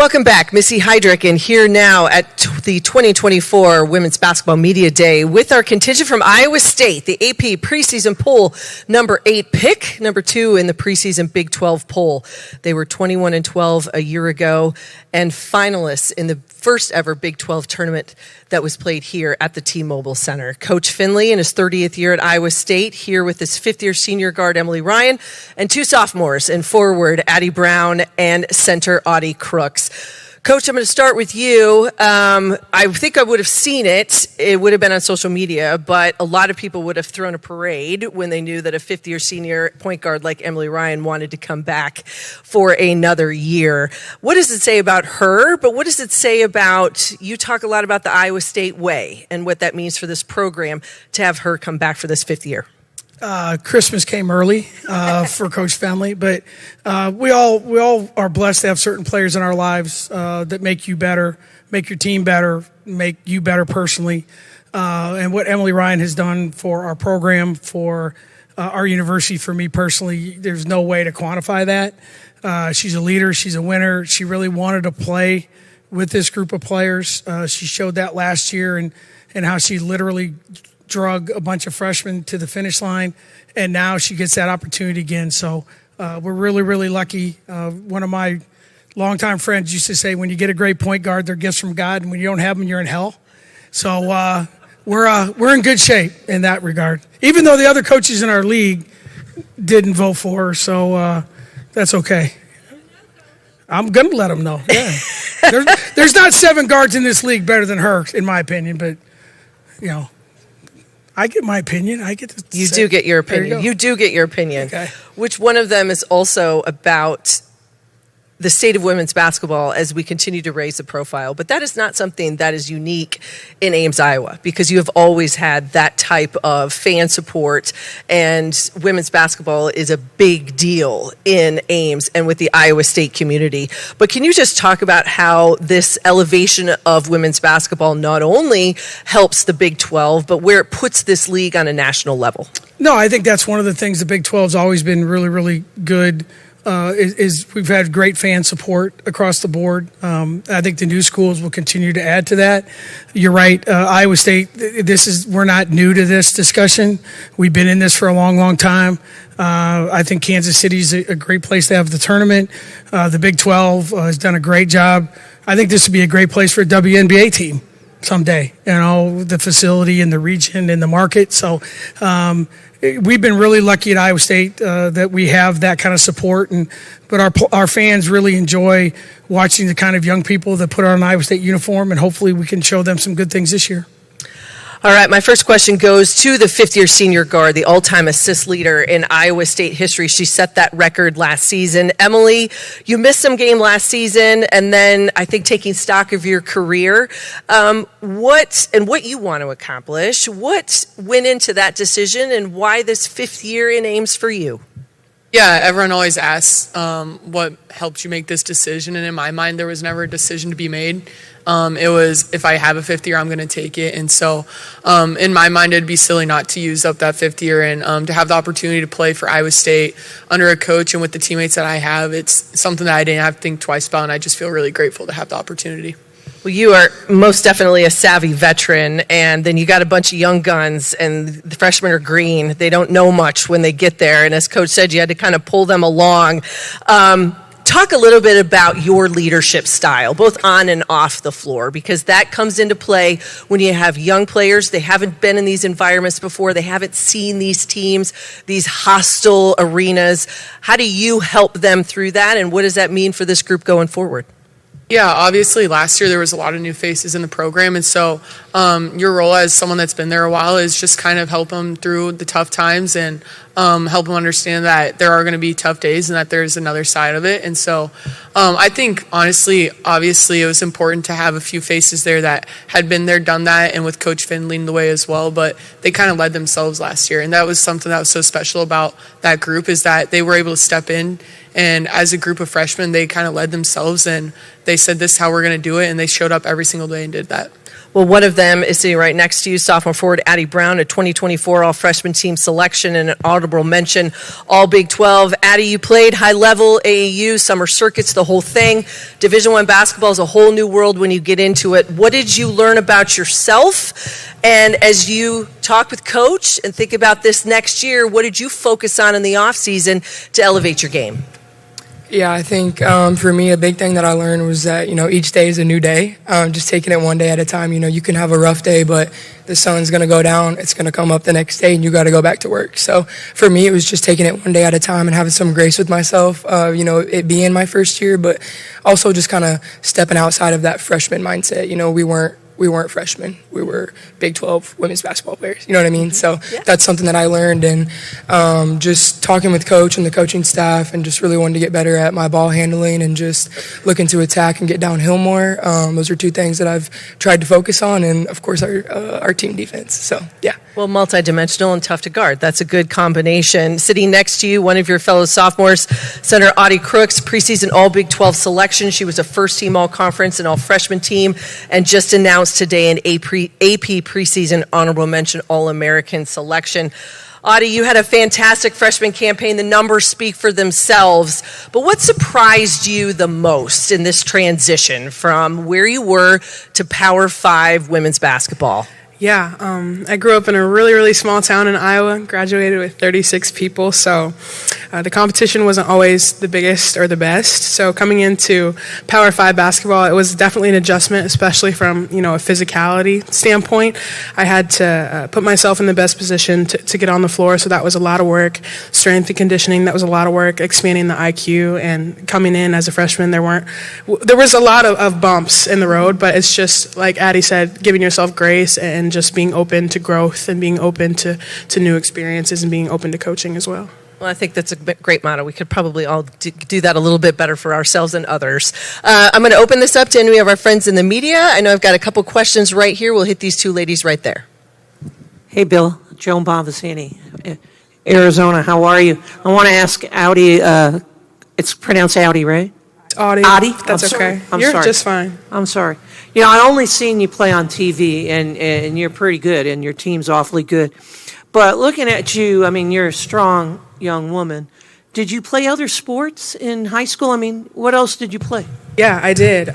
Welcome back. Missy Heidrich, and here now at the 2024 Women's Basketball Media Day with our contingent from Iowa State, the AP preseason poll number 8 pick, number 2 in the preseason Big 12 poll. They were 21-12 a year ago and finalists in the first ever Big 12 tournament that was played here at the T-Mobile Center. Coach Finley in his 30th year at Iowa State, here with his 5th-year senior guard Emily Ryan and 2 sophomores in forward Addie Brown and center Audie Crooks. Coach, I'm going to start with you. I think I would have seen it. It would have been on social media, but a lot of people would have thrown a parade when they knew that a 5th-year senior point guard like Emily Ryan wanted to come back for another year. What does it say about her, but what does it say about, you talk a lot about the Iowa State way and what that means for this program to have her come back for this 5th year? Christmas came early for Coach Finley, but we all are blessed to have certain players in our lives that make you better, make your team better, make you better personally. And what Emily Ryan has done for our program, for our university, for me personally, there's no way to quantify that. She's a leader. She's a winner. She really wanted to play with this group of players. She showed that last year and how she literally drug a bunch of freshmen to the finish line, and now she gets that opportunity again. So we're really, really lucky. One of my longtime friends used to say, when you get a great point guard, they're gifts from God, and when you don't have them, you're in hell. So we're in good shape in that regard, even though the other coaches in our league didn't vote for her, so that's okay. I'm going to let them know. Yeah. There's not 7 guards in this league better than her, in my opinion, but, you know, I get my opinion. I get to You do get your opinion. You do get your opinion. Okay. Which one of them is also about the state of women's basketball as we continue to raise the profile. But that is not something that is unique in Ames, Iowa, because you have always had that type of fan support, and women's basketball is a big deal in Ames and with the Iowa State community. But can you just talk about how this elevation of women's basketball not only helps the Big 12, but where it puts this league on a national level? No, I think that's one of the things the Big 12's always been really, really good. Is we've had great fan support across the board. I think the new schools will continue to add to that. You're right, Iowa State. We're not new to this discussion. We've been in this for a long, long time. I think Kansas City is a great place to have the tournament. The Big 12 has done a great job. I think this would be a great place for a WNBA team someday. You know, the facility and the region and the market. So. We've been really lucky at Iowa State that we have that kind of support, but our fans really enjoy watching the kind of young people that put on an Iowa State uniform, and hopefully we can show them some good things this year. All right, my first question goes to the 5th-year senior guard, the all-time assist leader in Iowa State history. She set that record last season. Emily, you missed some game last season, and then I think taking stock of your career, what you want to accomplish, what went into that decision, and why this 5th year in Ames for you? Yeah, everyone always asks what helped you make this decision, and in my mind, there was never a decision to be made. It was, if I have a 5th year, I'm going to take it. And so in my mind, it'd be silly not to use up that 5th year, and to have the opportunity to play for Iowa State under a coach and with the teammates that I have. It's something that I didn't have to think twice about, and I just feel really grateful to have the opportunity. Well, you are most definitely a savvy veteran, and then you got a bunch of young guns, and the freshmen are green. They don't know much when they get there, and as Coach said, you had to kind of pull them along. Talk a little bit about your leadership style, both on and off the floor, because that comes into play when you have young players. They haven't been in these environments before. They haven't seen these teams, these hostile arenas. How do you help them through that, and what does that mean for this group going forward? Yeah, obviously last year there was a lot of new faces in the program, and so your role as someone that's been there a while is just kind of help them through the tough times and help them understand that there are going to be tough days and that there's another side of it. And so I think, honestly, obviously it was important to have a few faces there that had been there, done that, and with Coach Finn leading the way as well, but they kind of led themselves last year, and that was something that was so special about that group, is that they were able to step in, and as a group of freshmen, they kind of led themselves, and they said, this is how we're going to do it, and they showed up every single day and did that. Well, one of them is sitting right next to you, sophomore forward Addie Brown, a 2024 All-Freshman Team selection and an honorable mention All Big 12. Addie, you played high-level AAU, summer circuits, the whole thing. Division I basketball is a whole new world when you get into it. What did you learn about yourself? And as you talk with Coach and think about this next year, what did you focus on in the offseason to elevate your game? Yeah, I think for me, a big thing that I learned was that, each day is a new day. Just taking it one day at a time. You can have a rough day, but the sun's going to go down. It's going to come up the next day, and you got to go back to work. So for me, it was just taking it one day at a time and having some grace with myself, it being my first year, but also just kind of stepping outside of that freshman mindset. We weren't freshmen. We were Big 12 women's basketball players. You know what I mean? So that's something that I learned. And just talking with Coach and the coaching staff and just really wanting to get better at my ball handling and just looking to attack and get downhill more. Those are two things that I've tried to focus on. And, of course, our team defense. So, yeah. Well, multidimensional and tough to guard. That's a good combination. Sitting next to you, one of your fellow sophomores, Senator Audie Crooks, preseason All Big 12 selection. She was a first-team All-Conference and All-Freshman team and just announced today an AP preseason honorable mention All-American selection. Audie, you had a fantastic freshman campaign. The numbers speak for themselves. But what surprised you the most in this transition from where you were to Power 5 women's basketball? Yeah, I grew up in a really, really small town in Iowa, graduated with 36 people, so the competition wasn't always the biggest or the best. So coming into Power 5 basketball, it was definitely an adjustment, especially from, a physicality standpoint. I had to put myself in the best position to get on the floor, so that was a lot of work. Strength and conditioning, that was a lot of work, expanding the IQ, and coming in as a freshman, there was a lot of bumps in the road, but it's just, like Addie said, giving yourself grace and just being open to growth and being open to new experiences and being open to coaching as well. Well, I think that's a great motto. We could probably all do that a little bit better for ourselves and others. I'm going to open this up to any of our friends in the media. I know I've got a couple questions right here. We'll hit these two ladies right there. Hey, Bill. Joan Bonvicini, Arizona. How are you? I want to ask Audie. It's pronounced Audie, right? Audie. Audie? That's okay. You're just fine. I'm sorry. I only seen you play on TV, and you're pretty good, and your team's awfully good. But looking at you, you're a strong young woman. Did you play other sports in high school? What else did you play? Yeah, I did.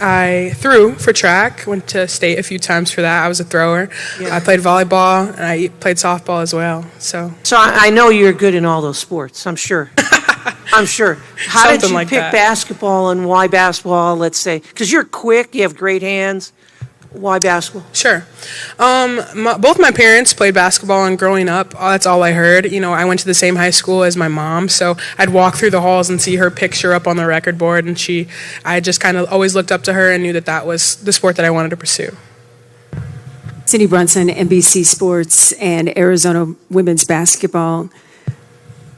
I threw for track, went to state a few times for that. I was a thrower. Yeah. I played volleyball, and I played softball as well. So I know you're good in all those sports, I'm sure. I'm sure. How did you pick basketball, and why basketball, let's say? Because you're quick, you have great hands. Why basketball? Sure. Both my parents played basketball, and growing up, that's all I heard. I went to the same high school as my mom, so I'd walk through the halls and see her picture up on the record board, and I just kind of always looked up to her and knew that was the sport that I wanted to pursue. Cindy Brunson, NBC Sports and Arizona women's basketball.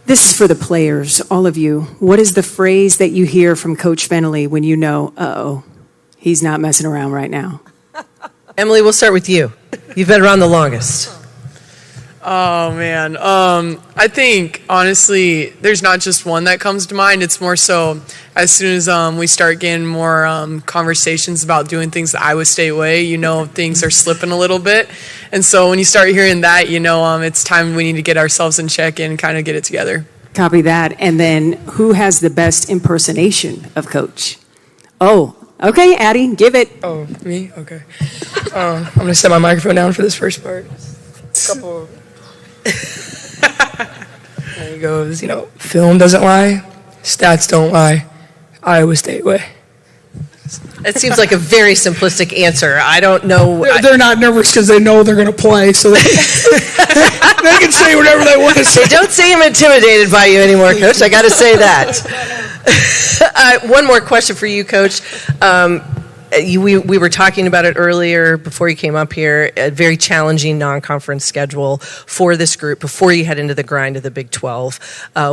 This is for the players, all of you. What is the phrase that you hear from Coach Fennelly when you know, uh-oh, he's not messing around right now? Emily, we'll start with you. You've been around the longest. Oh, man. I think, honestly, there's not just one that comes to mind. It's more so as soon as we start getting more conversations about doing things the Iowa State way, things are slipping a little bit. And so when you start hearing that, it's time we need to get ourselves in check and kind of get it together. Copy that. And then who has the best impersonation of Coach? Oh, okay, Addie, give it. Oh, me? Okay. I'm going to set my microphone down for this first part. Couple. There he goes. Film doesn't lie, stats don't lie. Iowa State way. It seems like a very simplistic answer. I don't know. They're not nervous because they know they're going to play, so they can say whatever they want to say. Don't say I'm intimidated by you anymore, Coach. I got to say that. One more question for you, Coach. We were talking about it earlier before you came up here, a very challenging non-conference schedule for this group before you head into the grind of the Big 12.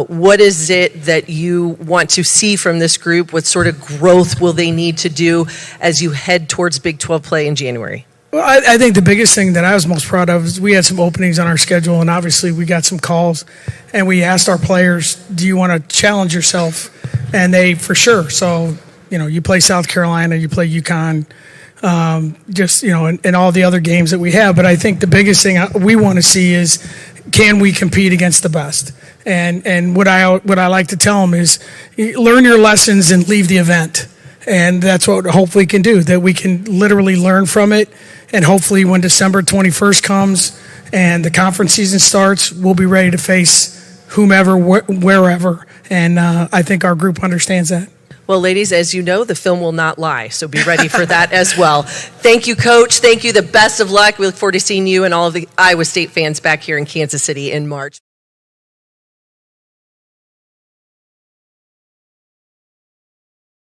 What is it that you want to see from this group? What sort of growth will they need to do as you head towards Big 12 play in January? Well, I think the biggest thing that I was most proud of is we had some openings on our schedule, and obviously we got some calls, and we asked our players, do you want to challenge yourself? And they, for sure. So, you play South Carolina, you play UConn, just, and all the other games that we have. But I think the biggest thing we want to see is, can we compete against the best? And what I like to tell them is, learn your lessons and leave the event. And that's what hopefully can do, that we can literally learn from it. And hopefully when December 21st comes and the conference season starts, we'll be ready to face whomever, wherever. And I think our group understands that. Well, ladies, as you know, the film will not lie, so be ready for that as well. Thank you, Coach. Thank you. The best of luck. We look forward to seeing you and all of the Iowa State fans back here in Kansas City in March.